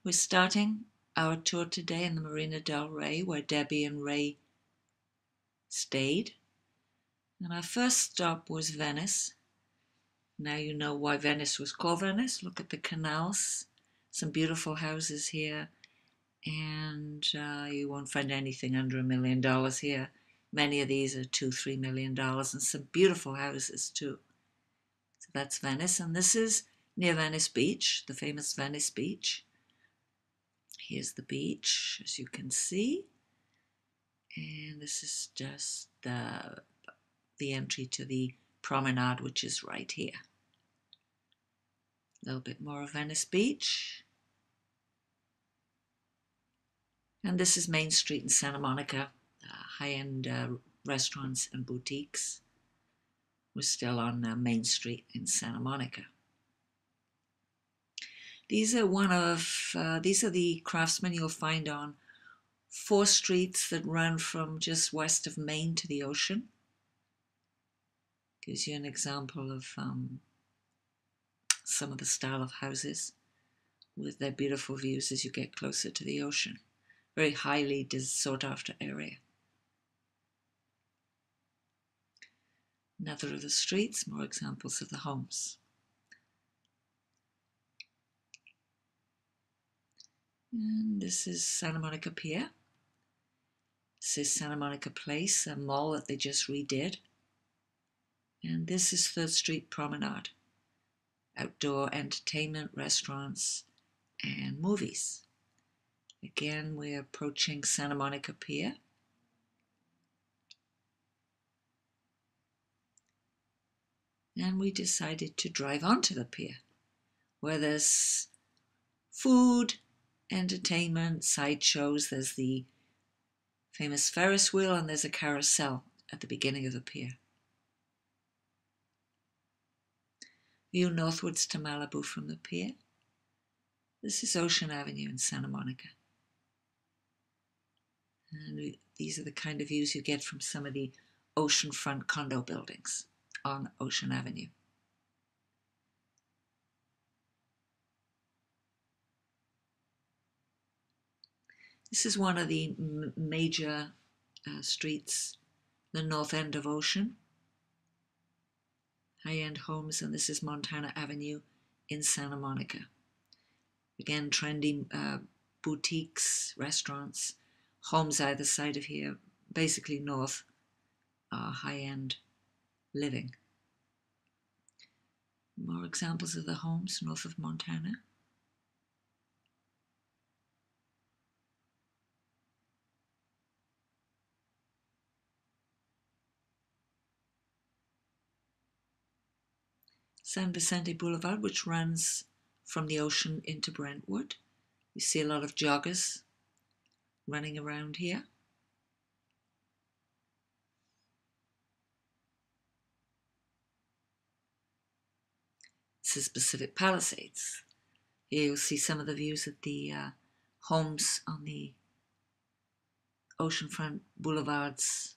We're starting our tour today in the Marina del Rey, where Debbie and Ray stayed. And our first stop was Venice. Now you know why Venice was called Venice. Look at the canals, some beautiful houses here, and you won't find anything under $1 million here. Many of these are $2-3 million, and some beautiful houses too. So that's Venice, and this is near Venice Beach, the famous Venice Beach. Here's the beach, as you can see, and this is just the entry to the promenade, which is right here. A little bit more of Venice Beach. And this is Main Street in Santa Monica, high-end restaurants and boutiques. We're still on Main Street in Santa Monica. These are the craftsmen you'll find on 4 streets that run from just west of Maine to the ocean. Gives you an example of some of the style of houses with their beautiful views as you get closer to the ocean. Very highly sought after area. Another of the streets, more examples of the homes. And this is Santa Monica Pier. This is Santa Monica Place, a mall that they just redid. And this is 3rd Street Promenade. Outdoor entertainment, restaurants, and movies. Again, we're approaching Santa Monica Pier. And we decided to drive onto the pier, where there's food, entertainment, sideshows. There's the famous Ferris wheel, and there's a carousel at the beginning of the pier. View northwards to Malibu from the pier. This is Ocean Avenue in Santa Monica. And these are the kind of views you get from some of the oceanfront condo buildings on Ocean Avenue. This is one of the major streets, the north end of Ocean. High-end homes, and this is Montana Avenue in Santa Monica. Again, trendy boutiques, restaurants, homes either side of here, basically north, high-end living. More examples of the homes north of Montana. San Vicente Boulevard, which runs from the ocean into Brentwood. You see a lot of joggers running around here. This is Pacific Palisades. Here you'll see some of the views of the homes on the oceanfront boulevards,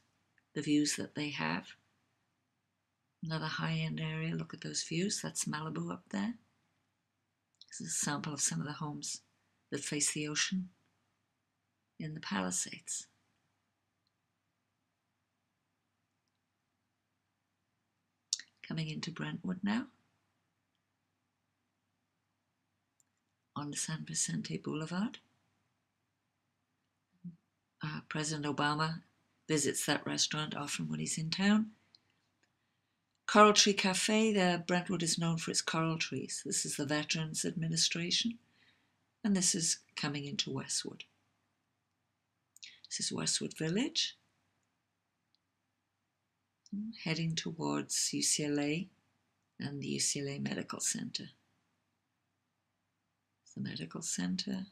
the views that they have. Another high-end area, look at those views. That's Malibu up there. This is a sample of some of the homes that face the ocean in the Palisades. Coming into Brentwood now, on the San Vicente Boulevard. President Obama visits that restaurant often when he's in town. Coral Tree Cafe, Brentwood is known for its coral trees. This is the Veterans Administration, and this is coming into Westwood. This is Westwood Village, heading towards UCLA and the UCLA Medical Center. The Medical Center.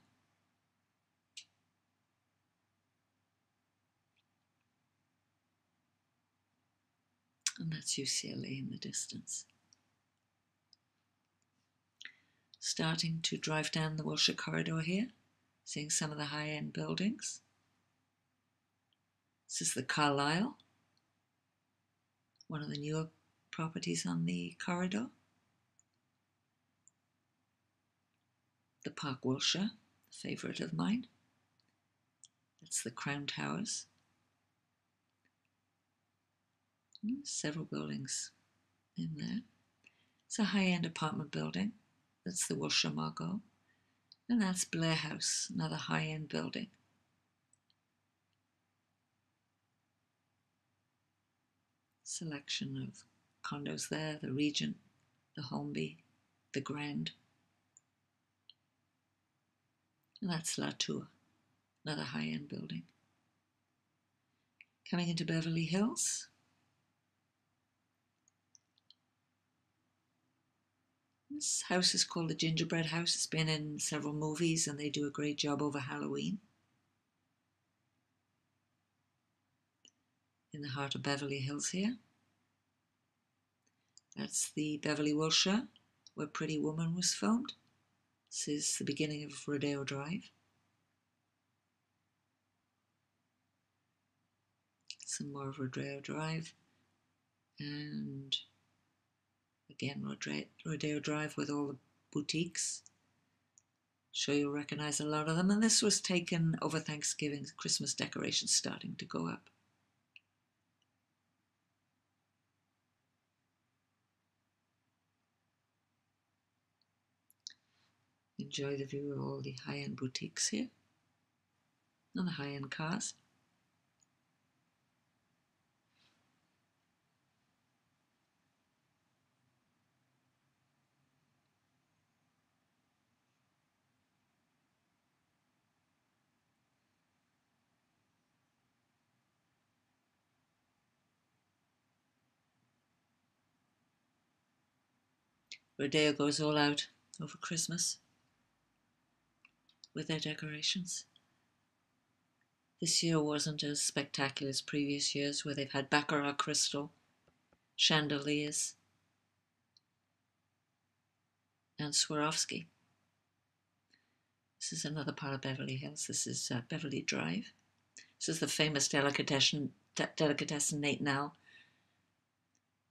And that's UCLA in the distance. Starting to drive down the Wilshire Corridor here, seeing some of the high-end buildings. This is the Carlisle, one of the newer properties on the corridor. The Park Wilshire, favourite of mine. That's the Crown Towers. Several buildings in there. It's a high-end apartment building. That's the Wilshire Margot. And that's Blair House, another high-end building. Selection of condos there, the Regent, the Holmby, the Grand. And that's La Tour, another high-end building. Coming into Beverly Hills. This house is called the Gingerbread House. It's been in several movies and they do a great job over Halloween. In the heart of Beverly Hills here. That's the Beverly Wilshire, where Pretty Woman was filmed. This is the beginning of Rodeo Drive. Some more of Rodeo Drive. And again, Rodeo Drive with all the boutiques. Sure you'll recognize a lot of them. And this was taken over Thanksgiving, Christmas decorations starting to go up. Enjoy the view of all the high-end boutiques here and the high-end cars. Rodeo goes all out over Christmas with their decorations. This year wasn't as spectacular as previous years, where they've had Baccarat crystal, chandeliers, and Swarovski. This is another part of Beverly Hills. This is Beverly Drive. This is the famous delicatessen Nate Nell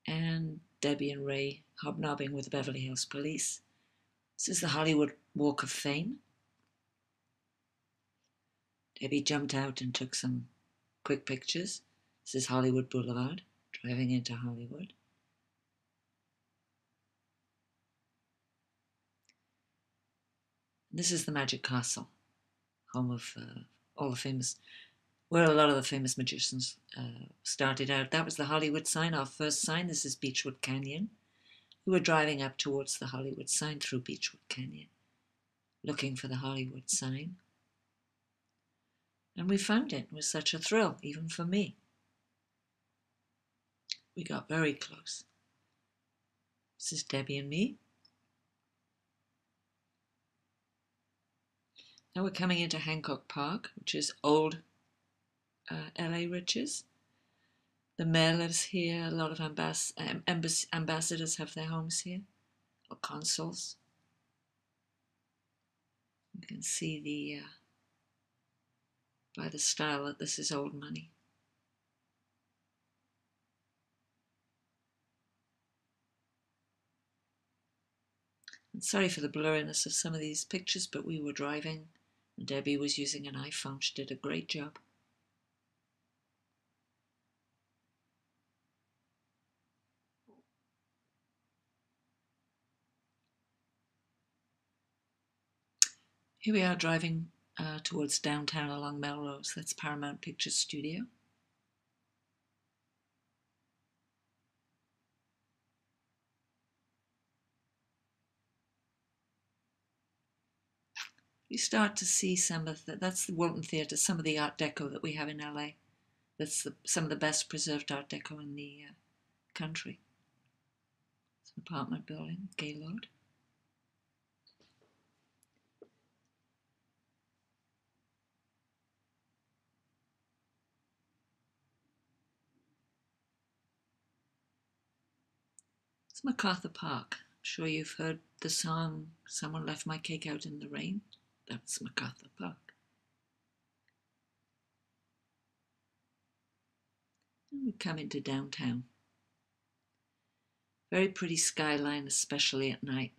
and Debbie and Ray hobnobbing with the Beverly Hills Police. This is the Hollywood Walk of Fame. Debbie jumped out and took some quick pictures. This is Hollywood Boulevard, driving into Hollywood. This is the Magic Castle, home of all the famous, where a lot of the famous magicians started out. That was the Hollywood sign, our first sign. This is Beechwood Canyon. We were driving up towards the Hollywood sign through Beechwood Canyon, looking for the Hollywood sign. And we found it. It was such a thrill, even for me. We got very close. This is Debbie and me. Now we're coming into Hancock Park, which is old LA Riches. The mayor lives here. A lot of ambassadors have their homes here, or consuls. You can see by the style that this is old money. And sorry for the blurriness of some of these pictures, but we were driving and Debbie was using an iPhone. She did a great job. Here we are driving towards downtown along Melrose. That's Paramount Pictures Studio. You start to see some of that's the Wilton Theatre, some of the Art Deco that we have in LA. That's some of the best preserved Art Deco in the country. It's an apartment building, Gaylord. It's MacArthur Park. I'm sure you've heard the song, Someone Left My Cake Out in the Rain. That's MacArthur Park. And we come into downtown. Very pretty skyline, especially at night.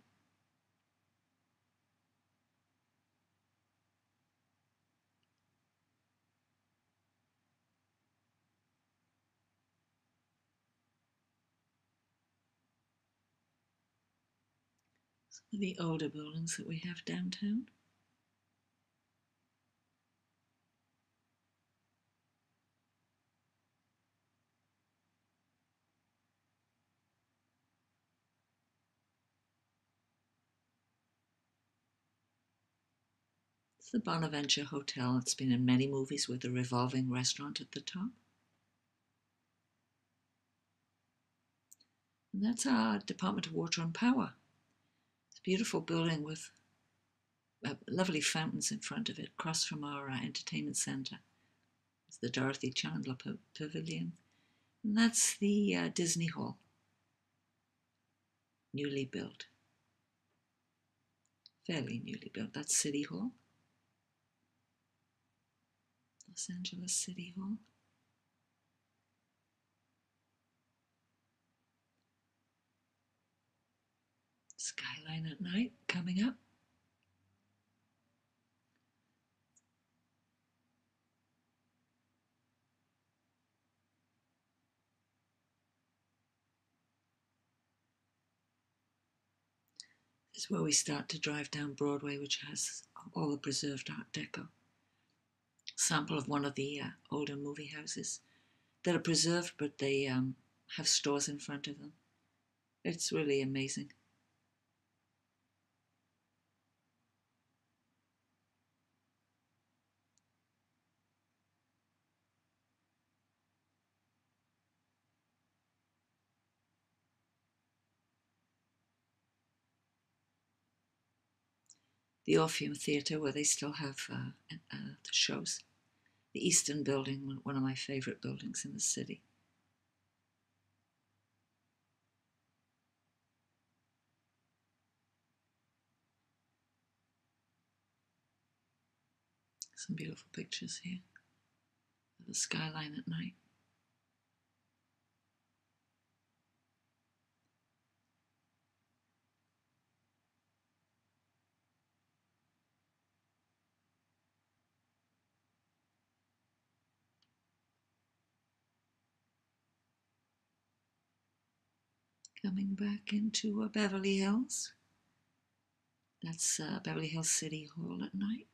Some of the older buildings that we have downtown. It's the Bonaventure Hotel. It's been in many movies with a revolving restaurant at the top. And that's our Department of Water and Power. It's a beautiful building with lovely fountains in front of it, across from our entertainment centre. It's the Dorothy Chandler Pavilion. And that's the Disney Hall, newly built. Fairly newly built. That's City Hall. Los Angeles City Hall. Skyline at night coming up. This is where we start to drive down Broadway, which has all the preserved Art Deco. Sample of one of the older movie houses that are preserved, but they have stores in front of them. It's really amazing. The Orpheum Theatre, where they still have the shows. The Eastern Building, one of my favourite buildings in the city. Some beautiful pictures here of the skyline at night. Coming back into Beverly Hills. That's Beverly Hills City Hall at night.